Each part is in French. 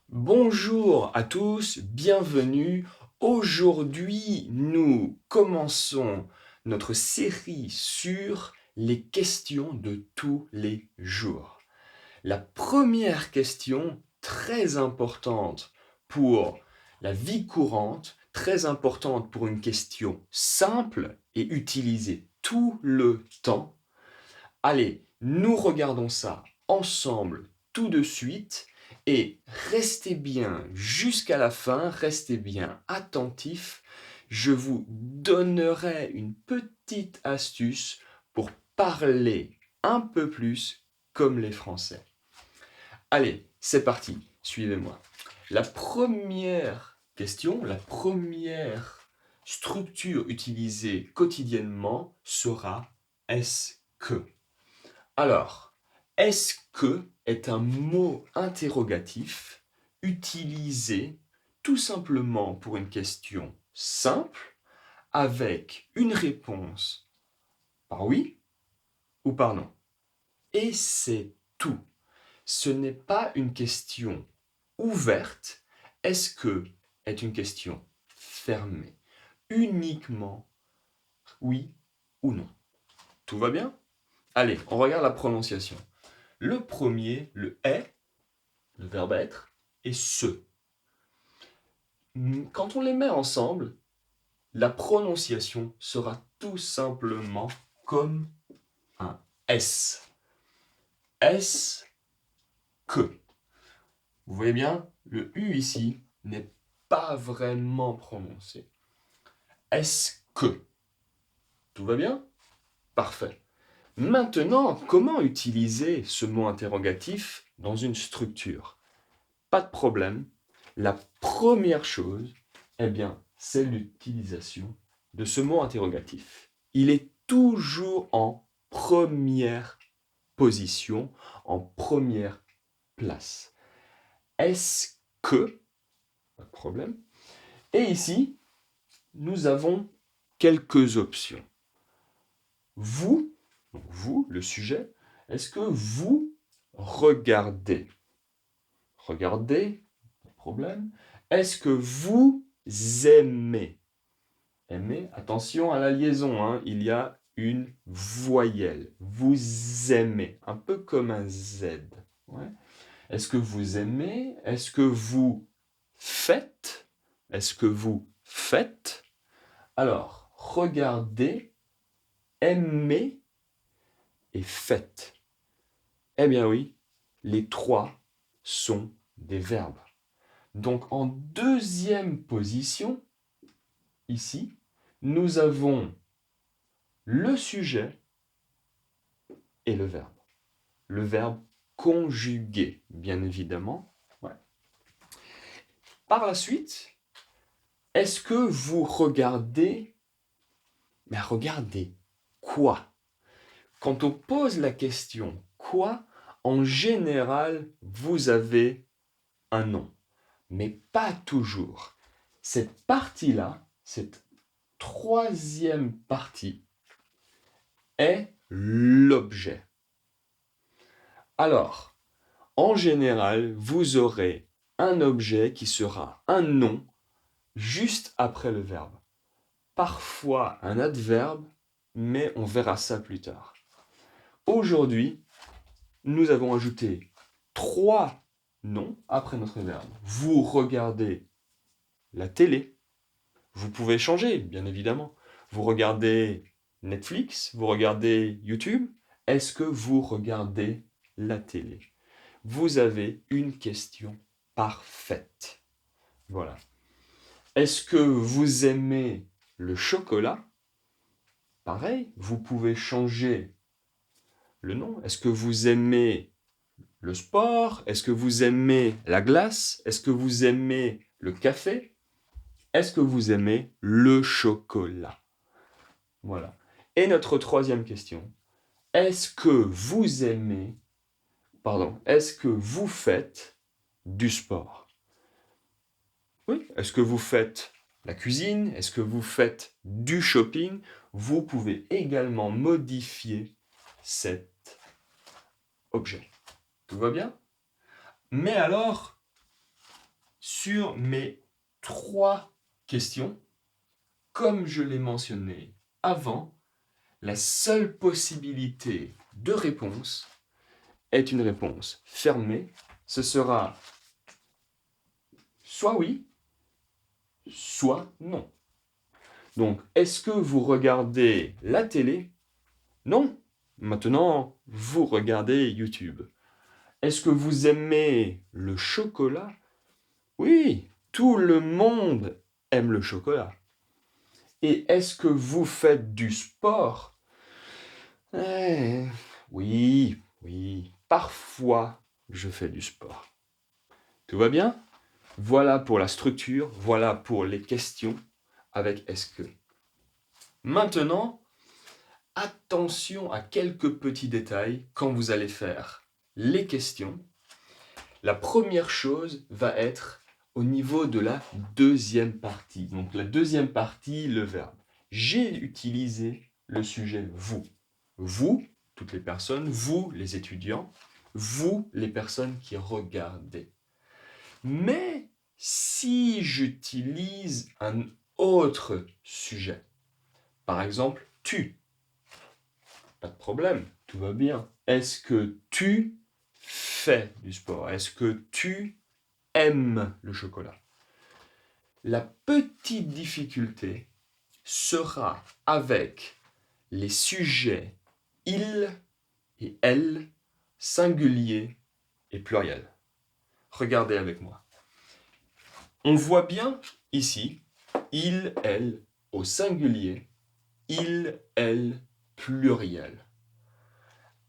Bonjour à tous, bienvenue. Aujourd'hui, nous commençons notre série sur les questions de tous les jours. La première question, très importante pour la vie courante, très importante pour une question simple et utilisée tout le temps. Allez, nous regardons ça ensemble tout de suite et restez bien jusqu'à la fin, restez bien attentifs. Je vous donnerai une petite astuce pour parler un peu plus comme les Français. Allez, c'est parti, suivez-moi. La première question, la première structure utilisée quotidiennement sera est-ce que. Alors, est-ce que est un mot interrogatif utilisé tout simplement pour une question simple avec une réponse par oui ou par non. Et c'est tout. Ce n'est pas une question ouverte. Est-ce que est une question fermée. Uniquement oui ou non. Tout va bien? Allez, on regarde la prononciation. Le premier, le est, le verbe être, et ce. Quand on les met ensemble, la prononciation sera tout simplement comme un S. Est-ce que. Vous voyez bien, le U ici n'est pas vraiment prononcé. Est-ce que. Tout va bien? Parfait. Maintenant, comment utiliser ce mot interrogatif dans une structure? Pas de problème. La première chose, eh bien, c'est l'utilisation de ce mot interrogatif. Il est toujours en première position, en première place. Est-ce que, pas de problème. Et ici, nous avons quelques options. Vous, le sujet, est-ce que vous regardez? Regardez, pas de problème. Est-ce que vous aimez? Aimez, attention à la liaison, hein, il y a une voyelle. Vous aimez, un peu comme un Z. Ouais. Est-ce que vous aimez? Est-ce que vous faites? Est-ce que vous faites? Alors, regardez, aimez et faites. Eh bien oui, les trois sont des verbes. Donc en deuxième position, ici, nous avons le sujet et le verbe. Le verbe conjugué, bien évidemment. Ouais. Par la suite, est-ce que vous regardez? Mais regardez quoi? Quand on pose la question quoi, en général, vous avez un nom. Mais pas toujours. Cette partie-là, cette troisième partie, est l'objet. Alors, en général, vous aurez un objet qui sera un nom juste après le verbe. Parfois un adverbe, mais on verra ça plus tard. Aujourd'hui, nous avons ajouté 3 noms après notre verbe. Vous regardez la télé. Vous pouvez changer, bien évidemment. Vous regardez Netflix, vous regardez YouTube. Est-ce que vous regardez la télé? Vous avez une question parfaite. Voilà. Est-ce que vous aimez le chocolat? Pareil, vous pouvez changer le nom. Est-ce que vous aimez le sport? Est-ce que vous aimez la glace? Est-ce que vous aimez le café? Est-ce que vous aimez le chocolat? Voilà. Et notre troisième question. Est-ce que vous aimez, est-ce que vous faites du sport? Oui. Est-ce que vous faites la cuisine? Est-ce que vous faites du shopping? Vous pouvez également modifier cet objet. Tout va bien? Mais alors, sur mes 3 questions. Comme je l'ai mentionné avant, la seule possibilité de réponse est une réponse fermée. Ce sera soit oui, soit non. Donc, est-ce que vous regardez la télé? Non. Maintenant, vous regardez YouTube. Est-ce que vous aimez le chocolat? Oui, tout le monde aime le chocolat. Et est-ce que vous faites du sport? Oui, parfois je fais du sport. Tout va bien? Voilà pour la structure, voilà pour les questions avec est-ce que. Maintenant, attention à quelques petits détails quand vous allez faire les questions. La première chose va être au niveau de la deuxième partie. Donc la deuxième partie, le verbe. J'ai utilisé le sujet vous. Vous, toutes les personnes, vous, les étudiants, vous, les personnes qui regardez. Mais si j'utilise un autre sujet, par exemple, tu, pas de problème, tout va bien. Est-ce que tu fais du sport? Est-ce que tu aimes le chocolat? La petite difficulté sera avec les sujets il et elle, singulier et pluriel. Regardez avec moi. On voit bien ici, il, elle au singulier, il, elle pluriel.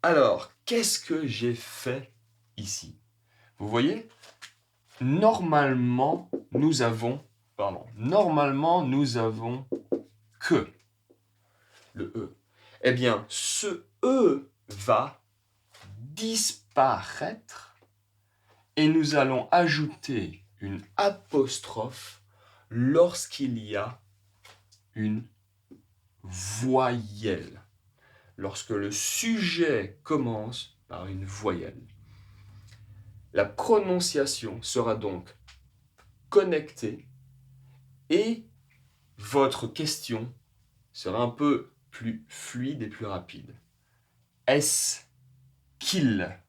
Alors, qu'est-ce que j'ai fait ici? Vous voyez? Normalement, nous avons que le E. Eh bien, ce E va disparaître et nous allons ajouter une apostrophe lorsqu'il y a une voyelle. Lorsque le sujet commence par une voyelle. La prononciation sera donc connectée et votre question sera un peu plus fluide et plus rapide. Est-ce qu'il?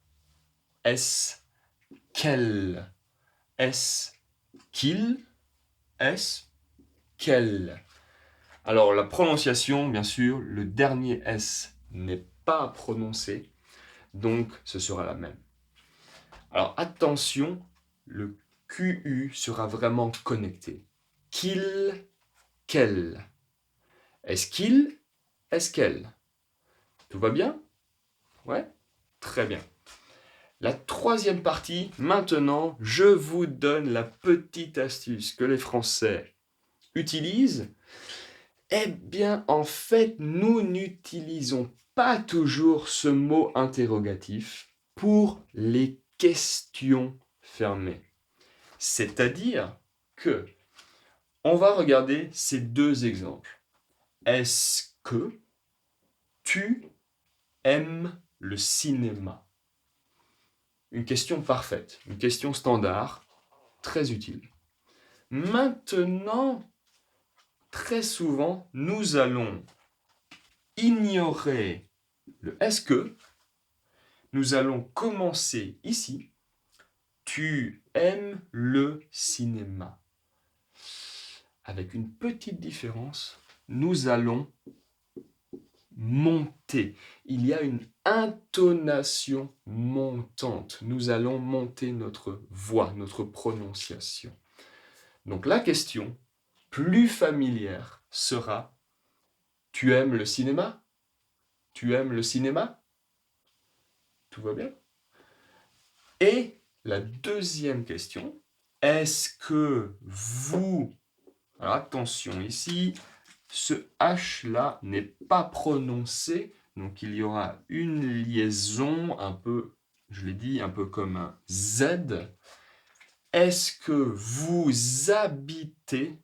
Est-ce qu'elle? Est-ce qu'il? Est-ce qu'elle? Alors la prononciation, bien sûr, le dernier S n'est pas prononcé, donc ce sera la même. Alors attention, le QU sera vraiment connecté. Qu'il, qu'elle. Est-ce qu'il? Est-ce qu'elle? Tout va bien? Ouais? Très bien. La troisième partie, maintenant, je vous donne la petite astuce que les Français utilisent. Eh bien, en fait, nous n'utilisons pas toujours ce mot interrogatif pour les questions fermées. C'est-à-dire que on va regarder ces 2 exemples. Est-ce que tu aimes le cinéma? Une question parfaite, une question standard, très utile. Maintenant, très souvent, nous allons ignorer le est-ce que. Nous allons commencer ici. Tu aimes le cinéma? Avec une petite différence, nous allons monter. Il y a une intonation montante. Nous allons monter notre voix, notre prononciation. Donc la question plus familière sera: tu aimes le cinéma? Tu aimes le cinéma? Tout va bien? Et la deuxième question, est-ce que vous... Alors attention ici, ce H-là n'est pas prononcé, donc il y aura une liaison un peu, je l'ai dit, un peu comme un Z. Est-ce que vous habitez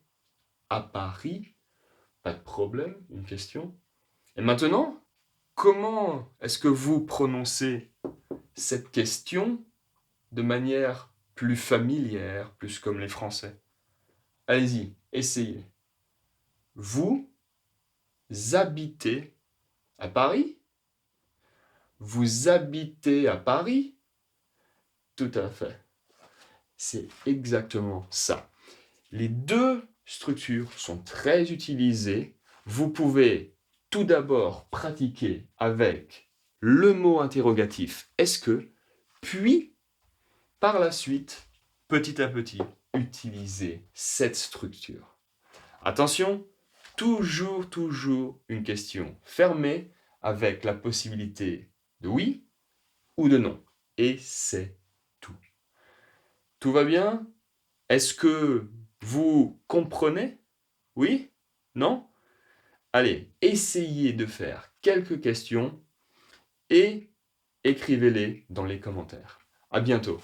à Paris? Pas de problème, une question. Et maintenant, comment est-ce que vous prononcez cette question de manière plus familière, plus comme les Français. Allez-y, essayez. Vous habitez à Paris? Vous habitez à Paris? Tout à fait. C'est exactement ça. Les deux structures sont très utilisées. Vous pouvez tout d'abord pratiquer avec le mot interrogatif est-ce que, puis par la suite, petit à petit, utiliser cette structure. Attention, toujours une question fermée avec la possibilité de oui ou de non. Et c'est tout. Tout va bien? Est-ce que vous comprenez? Oui? Non? Allez, essayez de faire quelques questions et écrivez-les dans les commentaires. À bientôt.